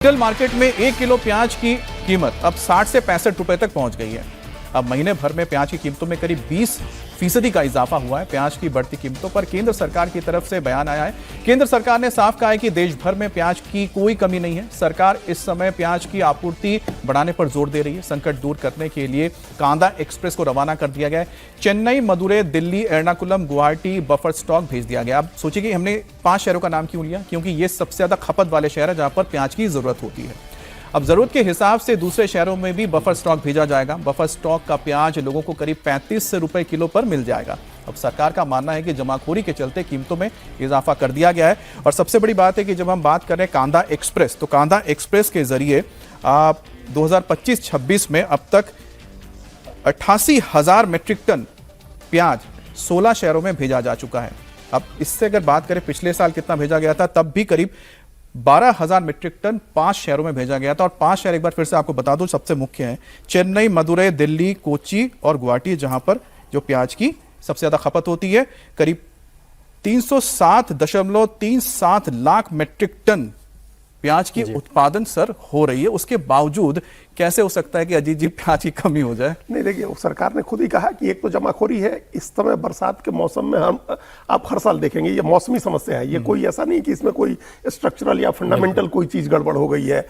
Retail market में 1 kilo प्याज की कीमत अब 60 से 65 रुपए तक पहुंच गई है। अब महीने भर में प्याज की कीमतों में करीब 20% का इजाफा हुआ है। प्याज की बढ़ती कीमतों पर केंद्र सरकार की तरफ से बयान आया है। केंद्र सरकार ने साफ कहा है कि देश भर में प्याज की कोई कमी नहीं है। सरकार इस समय प्याज की आपूर्ति बढ़ाने पर जोर दे रही है। संकट दूर करने के लिए कांदा एक्सप्रेस को रवाना कर दिया गया है। चेन्नई, मदुरै, दिल्ली, एर्नाकुलम, गुवाहाटी बफर स्टॉक भेज दिया गया। अब सोचिए कि हमने 5 शहरों का नाम क्यों लिया, क्योंकि ये सबसे ज्यादा खपत वाले शहर है जहां पर प्याज की जरूरत होती है। अब जरूरत के हिसाब से दूसरे शहरों में भी बफर स्टॉक भेजा जाएगा। बफर स्टॉक का प्याज लोगों को करीब 35 रुपए किलो पर मिल जाएगा। अब सरकार का मानना है कि जमाखोरी के चलते कीमतों में इजाफा कर दिया गया है। और सबसे बड़ी बात है कि जब हम बात कर रहे हैं कांदा एक्सप्रेस, तो कांदा एक्सप्रेस के जरिए 2025-26 में अब तक 88,000 मीट्रिक टन प्याज 16 शहरों में भेजा जा चुका है। अब इससे अगर बात करें पिछले साल कितना भेजा गया था, तब भी करीब 12,000 मीट्रिक टन 5 शहरों में भेजा गया था। और 5 शहर एक बार फिर से आपको बता दूं सबसे मुख्य हैं चेन्नई, मदुरै, दिल्ली, कोच्चि और गुवाहाटी, जहां पर जो प्याज की सबसे ज्यादा खपत होती है। करीब 307.37 लाख मीट्रिक टन प्याज की उत्पादन सर हो रही है। उसके बावजूद कैसे हो सकता है कि अजीत जी प्याज की कमी हो जाए? नहीं, देखिए सरकार ने खुद ही कहा कि एक तो जमाखोरी है। इस समय बरसात के मौसम में आप हर साल देखेंगे ये मौसमी समस्या है। ये कोई ऐसा नहीं कि इसमें कोई स्ट्रक्चरल या फंडामेंटल कोई चीज गड़बड़ हो गई है।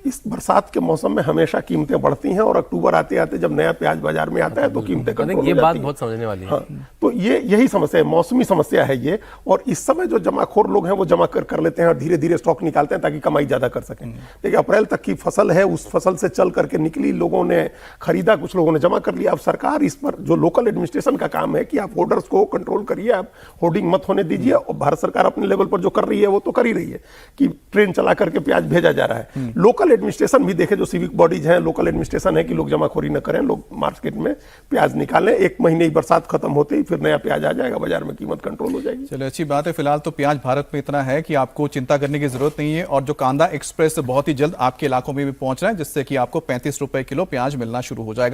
इस बरसात के मौसम में हमेशा कीमतें बढ़ती हैं और अक्टूबर आते आते जब नया प्याज बाजार में आता है तो कीमतें कंट्रोल हो जाती हैं। ये बात बहुत समझने वाली है। हाँ, तो यही समस्या है, मौसमी समस्या है ये। और इस समय जो जमाखोर लोग हैं वो जमा कर लेते हैं और धीरे धीरे स्टॉक निकालते हैं ताकि कमाई ज्यादा कर सकें। देखिए अप्रैल तक की फसल है, उस फसल से चल करके निकली, लोगों ने खरीदा, कुछ लोगों ने जमा कर लिया। अब सरकार इस पर जो लोकल एडमिनिस्ट्रेशन का काम है कि आप होर्डर्स को कंट्रोल करिए, आप होर्डिंग मत होने दीजिए। और भारत सरकार अपने लेवल पर जो कर रही है वो तो कर ही रही है कि ट्रेन चला करके प्याज भेजा जा रहा है। लोकल एडमिनिस्ट्रेशन भी जो सिविक बॉडीज हैं, लोकल एडमिनिस्ट्रेशन है कि लोग जमाखोरी न करें, लोग मार्केट में प्याज निकालें। 1 महीने ही बरसात खत्म होते ही फिर नया प्याज आ जाएगा बाजार में, कीमत कंट्रोल हो जाएगी। चलिए अच्छी बात है। फिलहाल तो प्याज भारत में इतना है कि आपको चिंता करने की जरूरत नहीं है। और जो कांदा एक्सप्रेस बहुत ही जल्द आपके इलाकों में भी पहुंच रहा है, जिससे कि आपको 35 रुपए किलो प्याज मिलना शुरू हो जाएगा।